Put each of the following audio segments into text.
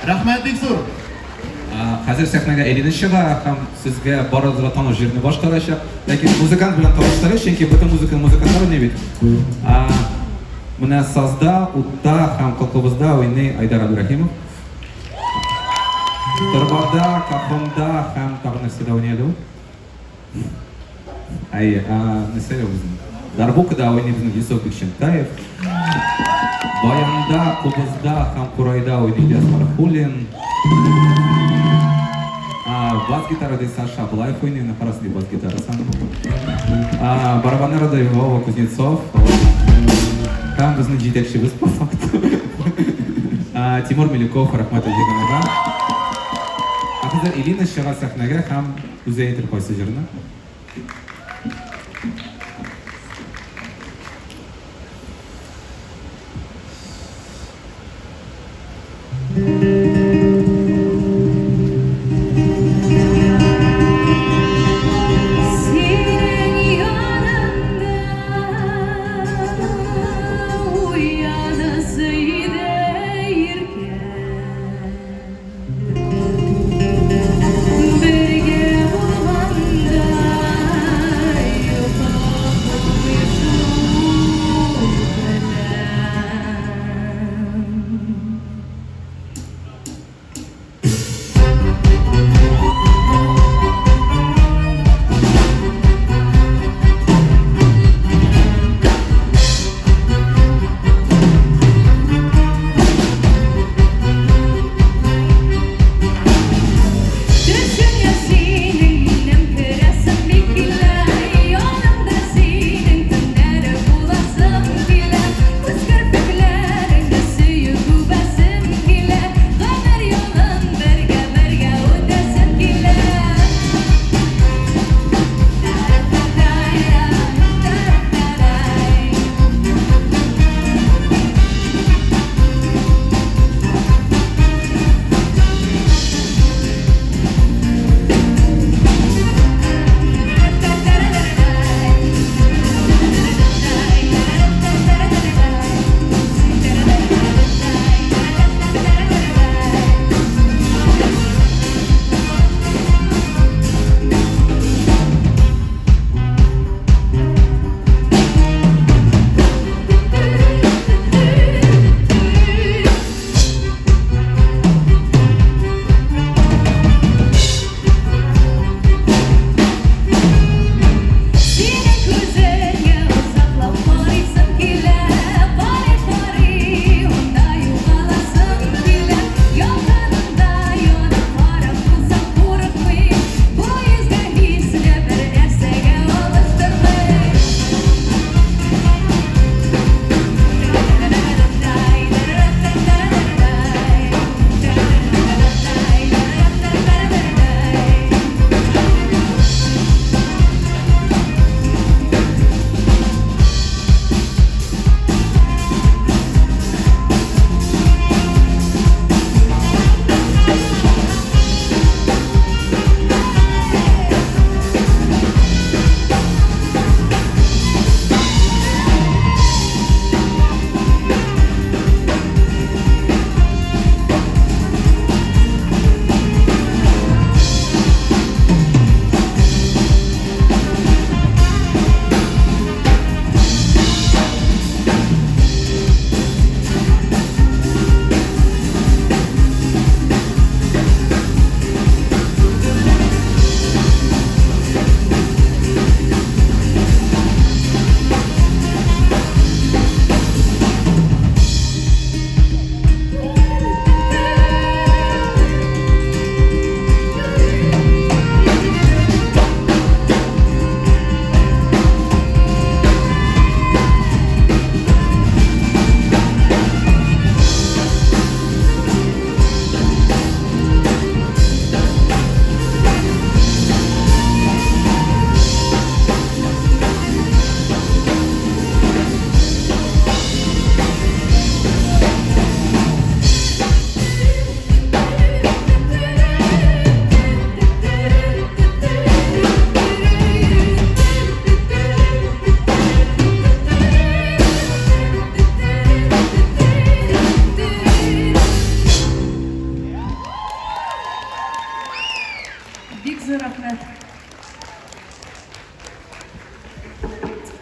Rahmat Beksur. Hozir sahnaga Elina shiqa ham sizga borodira tanish yerni boshqarashaq, lekin muzikant bilan tanishtirish, chunki butun muzikantlar o'ynaydi. Buni sozda, udda ham kolxozda o'ynay Aydar Abdurahimov. Tarborda, Kaxonda ham tag'inasida o'ynaydi. Nasıl bizim? Darbukada oynuyor bizim Yusuf Bikşentayev. Bayanda, Kubuzda, Hamkurayda oynuyor Asmar Hulin. Bas gitarada Sasha Ablayev oynuyor, naparasli bas gitarası. Barabanlarda Vova Kuznetsov. Там bizim жетекшimiz по факту. Тимур Меликов, Рахмат Альдиганова. Hozir Elina shiqa sahnaga ham uzaytirib qo'ysa jirni.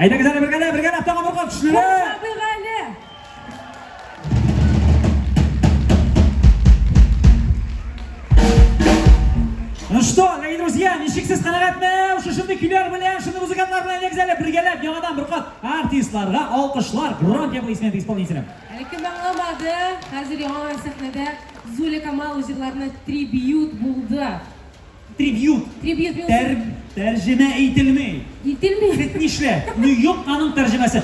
Әйдәгез әле бергәләп тагын бер кат көчле. Ну что, дорогие друзья, ничексіз қанағатмы? Шушынды күйлер білен, шынды музыкантлар білен әгізәлі біргелеп, яңадан бір қат артистларға алқышлар, громкие аплодисменты исполнителям. Кім аңламады, қазір яңа сәхнеде Зуля Камал жырларына трибют болды. Трибют. Тәржімә етілмей. Кетнешле. Yok аның тәржімәсі.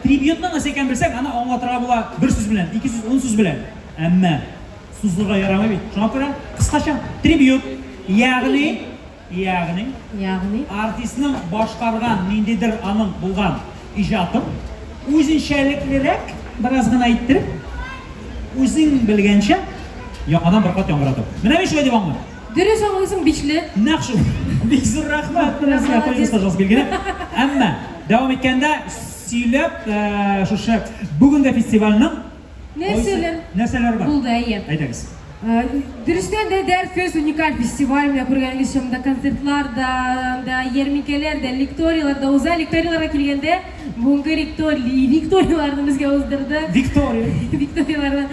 Трибютның әсе екен білсек, ана аңлатыра була бір сөз білен, 2 сөз, 10 сөз білен. Әммә, сөзліға ярамай бейт. Шаңа көре, қысқаша, трибют. Яғни артистның башқарған нендедір аның болған ижатын өзіншәліклерек біраз ғана айттырып, өзің білгенше яңадан бір қат яңғыратып. Міне мен шулай деп аңғы? Дөрес аңғысың бичлі. Нақшы, бекзір рахмат, сізге қойыңызда жаз келгені. Әмі, дәуам еткенде сөйлеп, шушы бүгінгі фестивалінің нәрселер бар. Болды әйе. Айтағыз. Дөрестен де дәрфес уникаль фестиваль, мен көргеніңіз шамда концертлар да, ермекелер да, лекториялар да, уза лекторияларға келгенде, бүгінгі лекторияларды бізге уздырды. Викторияларды.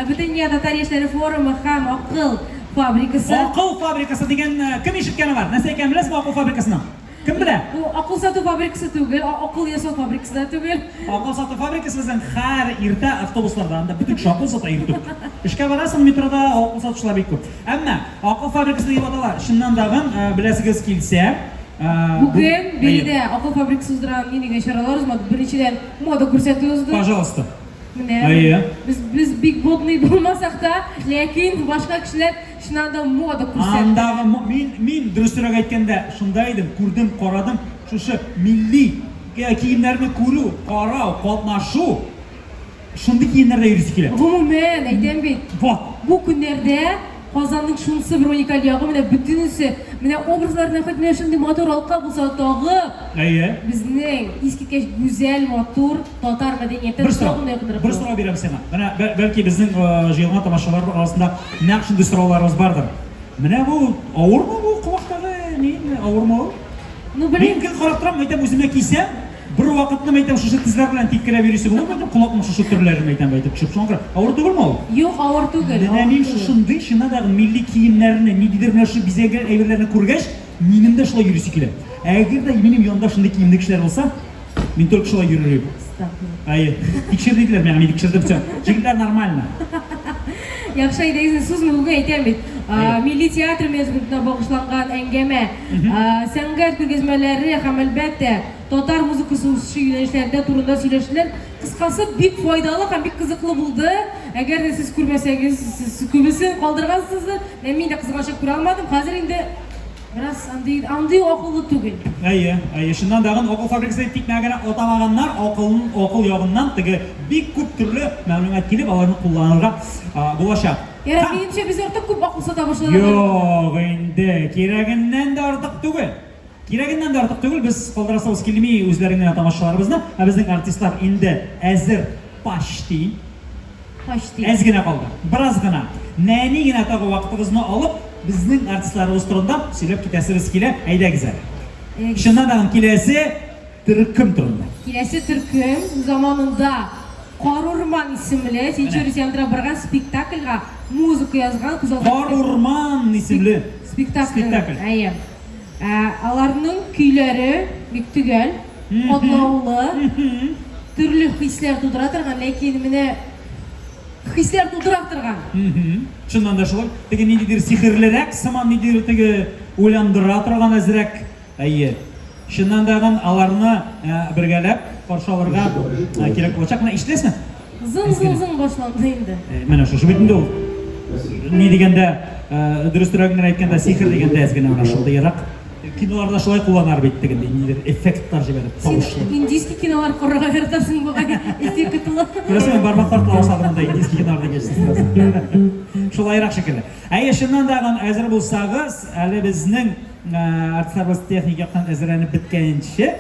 Бүтін Татар ештері форумы һәм ақыл фабрикасы. Ақыл фабрикасы деген кім ешіткені бар? Нәрсе екен білесіз ақыл фабрикасынан? Кім біле? Ақыл сату фабрикасы түгел, ақыл ясау фабрикасы да түгел. Ақыл сату фабрикасы біздің қар ерті автобустардан да бүтік ақыл сата ертіп. Ішке барасың метрода ақыл сатушылар бек көп. Әмі ақыл фабрикасы деп аталар. Шыннан дағын білесіңіз келсе. Бүгін беледе ақыл фабрикасы ұздырған менеге шаралар ұзмады. Біріншіден мода көрсету ұзды. Пожалуйста. Біз биг бодный болмасақ та, лекен башқа кішілер шынанда мода көрсетті. Андағы мен дұрыстырақ айткенде шындайдым, көрдім, қорадым, шушы милли киімдерді көру, қарау, қатнашу, шынды киімдерді үйресі келеді. Ғұмымен, айтам бет, бұл күндерде Қазанның шунсы бір уникаль яғы, міне бүтінісі, міне образларына хоть міне шынды мотор алқа болса тағы біздің ескерткеш güzel мотор татар мәдениеті соғындай қыдырып. Бір сұрақ берем сені. Бәлки біздің жиылған тамашалар арасында нақ шынды сұрауларымыз бардыр. Міне бұл ауыр ма бұл құлақтағы нейін ауыр ма бұл? Мен күн қарап тұрам, айтам өзіме кейсем, бір уақытны айтам шушы тізлер білән теккелеп бересі болып, айтам құлақның шушы түрлерін айтам айтып шығып соңғы. Ауыр түгіл ма ол? Жоқ, ауыр түгіл. Мен шушынды шынадағы милли киімдеріні, недедер мына шы бізеген әйберлеріні көргеш, менің де шылай жүресі келем. Әгер де менің янда шынды киімді кішілер болса, мен только шылай жүререм. Текшер дейділер, мен текшерді бүтсем. Жігіттер нормально. Яқшы айдайсың, сөзін үлгі айтам бет. Milli teatr mezuniyetine bağışlanған әңгәмә, сәнгать күргәзмәләре һәм әлбәттә татар музыкасы үсеше юнәлешләрендә турында сөйләшүләр кыскасы бик файдалы һәм бик кызыклы булды. Әгәр дә сез күрмәсәгез, сез күбесен калдыргансыздыр. Мен дә кызганчак күрә алмадым. Хәзер инде biraz андый акыллы түгел. Шуннан дагы акыл фабрикасы тикмәгән атамаганнар акыл ягыннан теге бик күп төрле мәгълүмат килеп аларны кулланырга булачак. Менимчә без артык күп акыл сата башладык. Юк, инде кирәгеннән дә артык түгел. Кирәгеннән дә артык түгел. Без калдырасыбыз килми үзләренең тамашаларыбызны, безнең артистлар инде әзер почти. Әз генә калды. Бераз гына. Нәни генә тагы вакытыгызны алып, безнең артистларыбыз турында сөйләп китәсебез килә. Әйдәгез әле. Шуннан да киләсе төркем турында. Киләсе төркем заманында Карурман исемле Сенчури театрында барган спектакльгә музыка язган Карурман исемле спектакль. Аларның көйләре бик төгәл, катлаулы, төрле хисләр тудыра торган, ләкин менә хисләр тудыра торган. Шуннан да шулай. Теге ниндидер сихерлерәк, сыман ниндидер теге уйландыра торган әзрәк. Шуннан да аларны бергәләп каршы алырга кирәк булачак. Менә ишетәсезме? Зың башланды инде. Менә шушы бит инде ул. Ни дигәндә, дөресрәк генә әйткәндә сихер дигәндә әз генә менә шулай ярак. Киноларда шулай кулланар бит дигәндә, ниндидер эффектлар җибәреп, тавышлы. Индийский кинолар карарга яртасың бугай. Эффектлы. Күрәсең, бармаклар тауышлаганда индийский киноларда geçсез. Шулайрак шикелле. Шуннан да әзер булсагыз, әле безнең артистларыбыз техник яктан әзерләнеп биткәнче,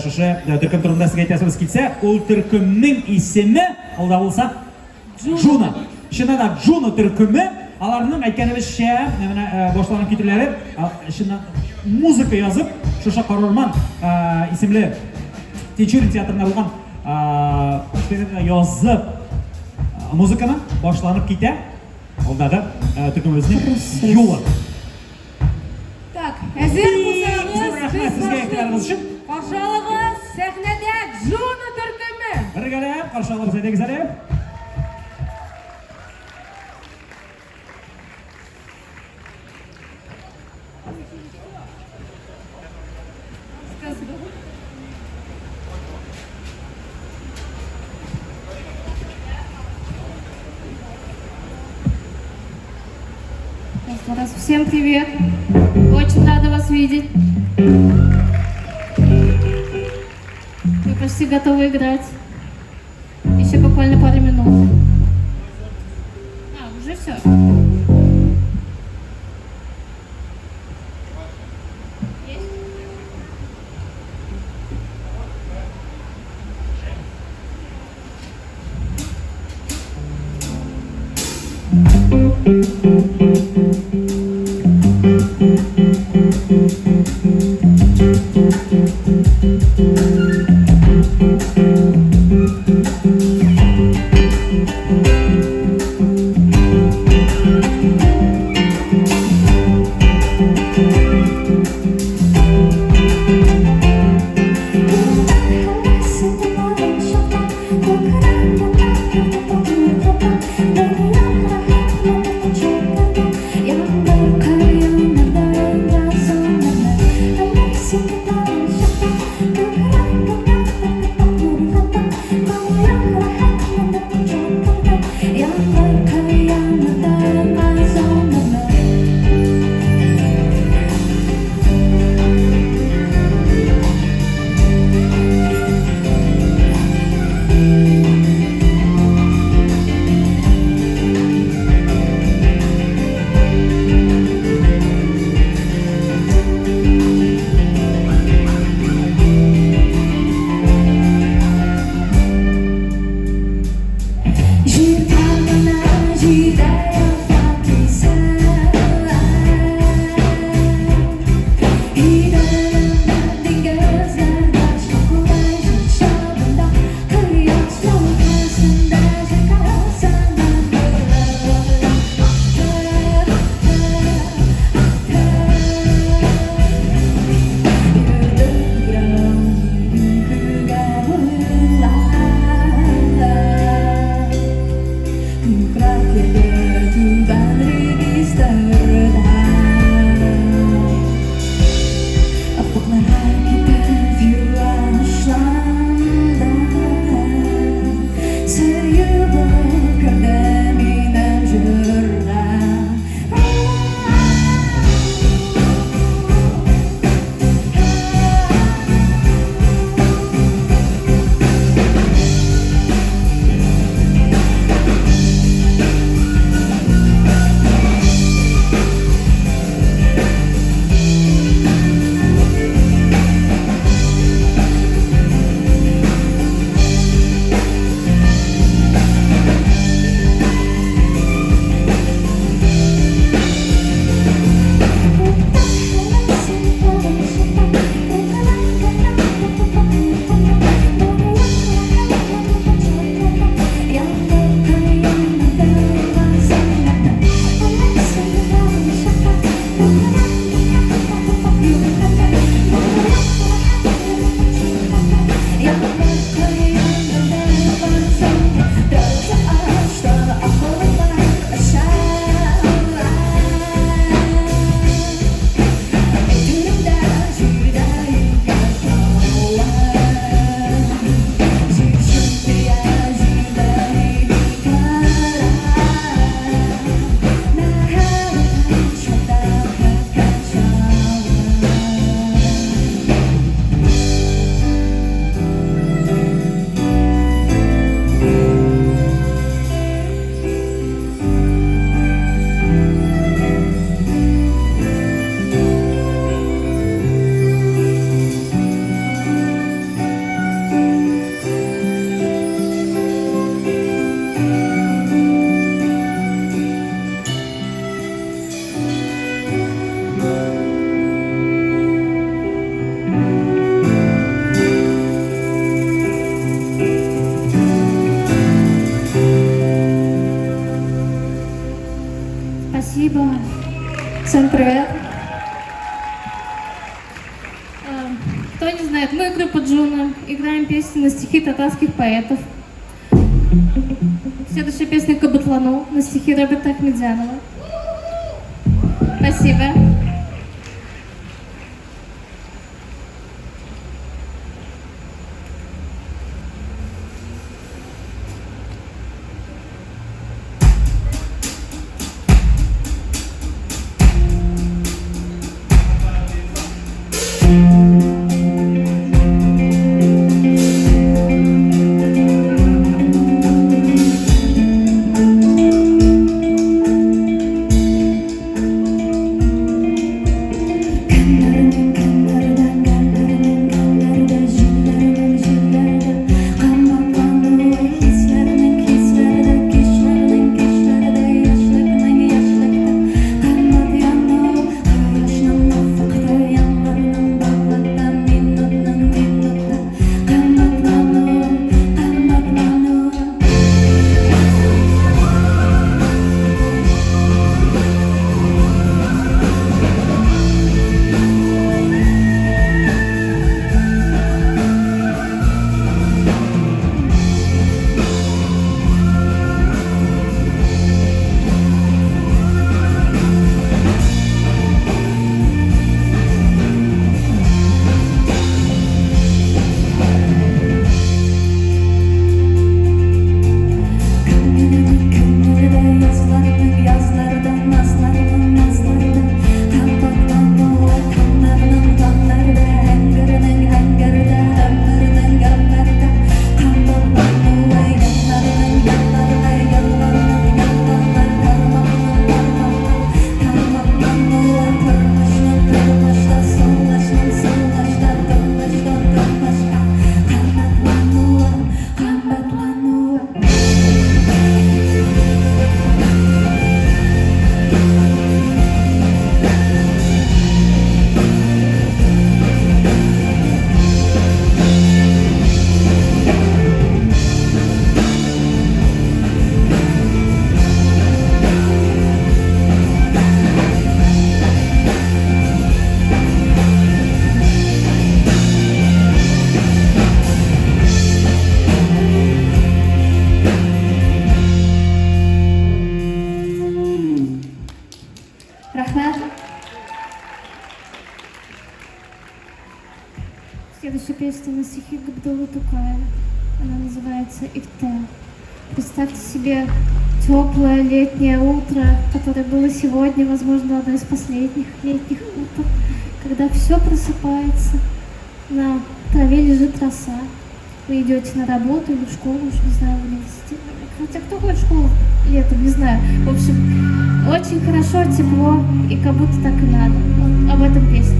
шушы төркем турында сезгә әйтәсебез килсә, ул төркемнең исеме алда булса Джуна. Шуннан да Джуна төркеме, аларның әйткәнебезчә, менә башланган китүләре, шуннан музыка язып, шушы Карурман исемле Тичурин театрында болған язып музыканы башланып китә. Ол дағы түркіміздің юлы. Так, әзір болсаңыз, Рахмет сізге әйттеріңіз үшін. қаршы алыңыз, сәхнәдә Джуно төркеме. Біргәләп, қаршы алып сәйдегіз әлі. Раз, всем привет! Очень рада вас видеть. Вы почти готовы играть. Еще буквально пару минут. Уже все. Спасибо. Всем привет. Кто не знает, мы группа Джуна, играем песни на стихи татарских поэтов. Следующая песня «Кабатлану» на стихи Роберта Ахмедзянова. Спасибо. Следующая песня на стихи Габдуллы Тукаева. Она называется «Ифте». Представьте себе теплое летнее утро, которое было сегодня, возможно, одно из последних летних утр, когда все просыпается, на траве лежит роса. Вы идете на работу или в школу, уж не знаю, в университет. Хотя кто ходит в школу летом, не знаю. В общем, очень хорошо, тепло, и как будто так и надо. Вот об этом песня.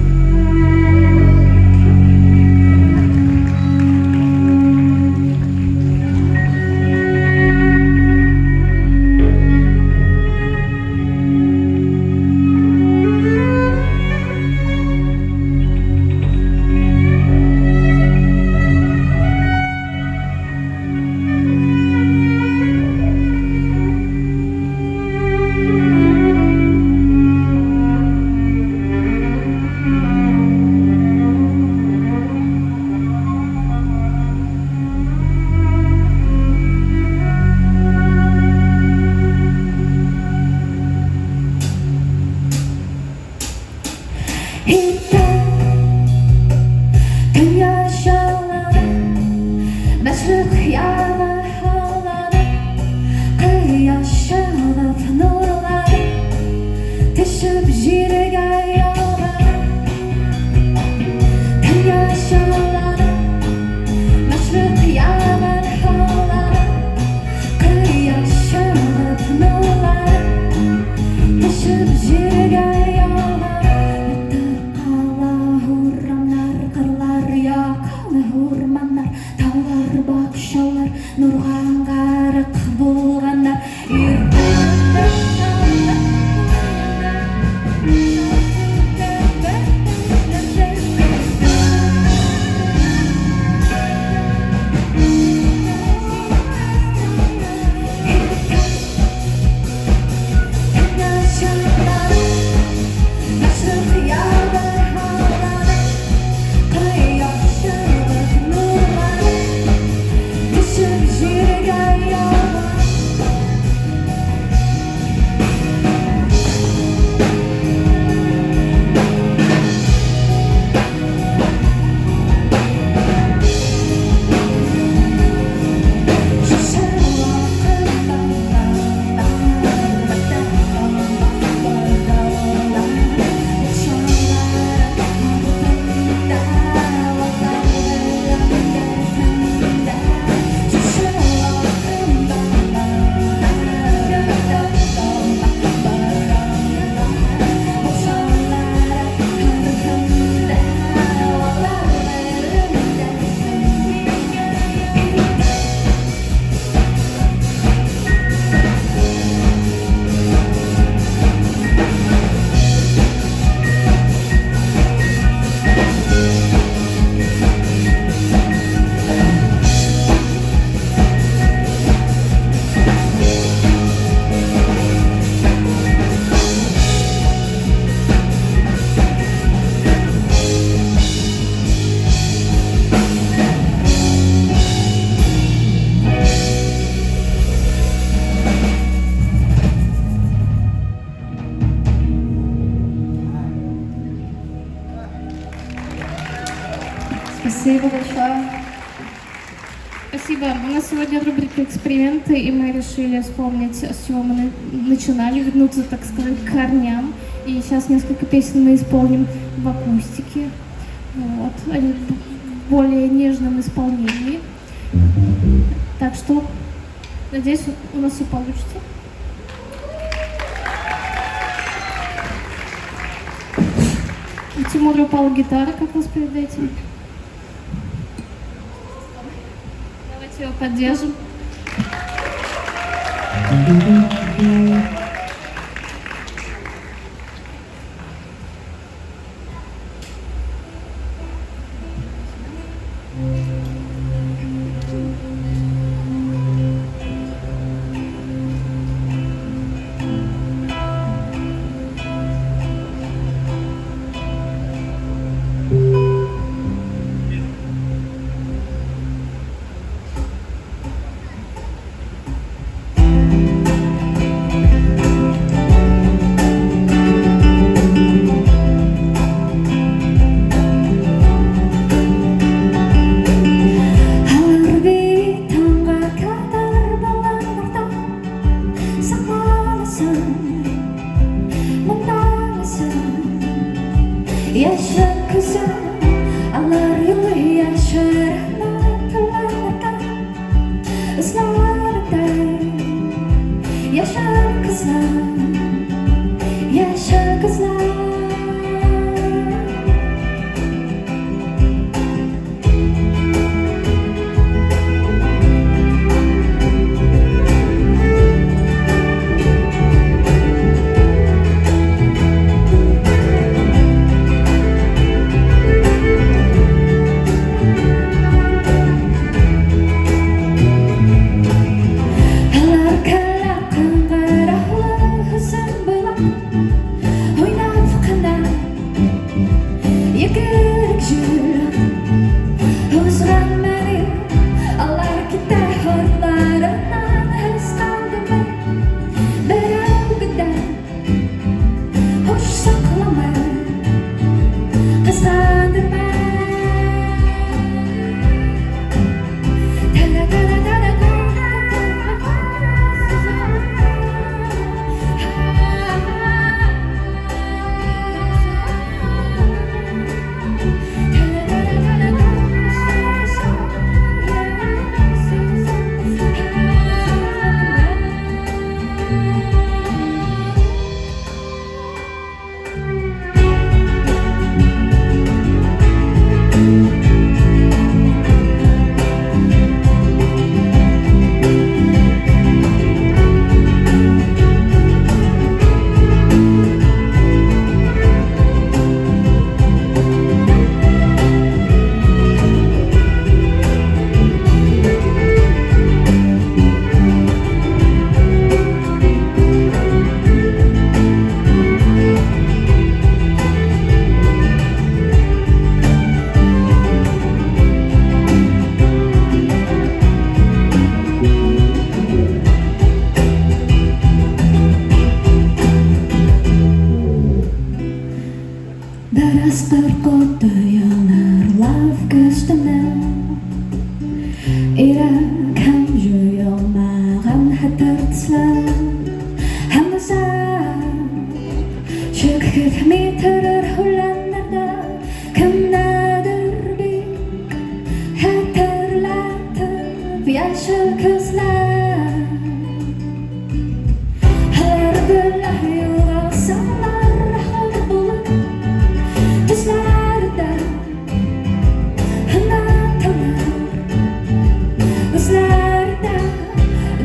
Yaşa Спасибо большое. Спасибо. У нас сегодня рубрика «Эксперименты», и мы решили вспомнить, с чего мы начинали, вернуться, так сказать, к корням. И сейчас несколько песен мы исполним в акустике, вот, они в более нежном исполнении. Так что, надеюсь, у нас все получится. У Тимура упала гитара как раз перед этим. Давайте его поддержим.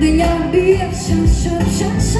Dünya bir şaş şaş şaş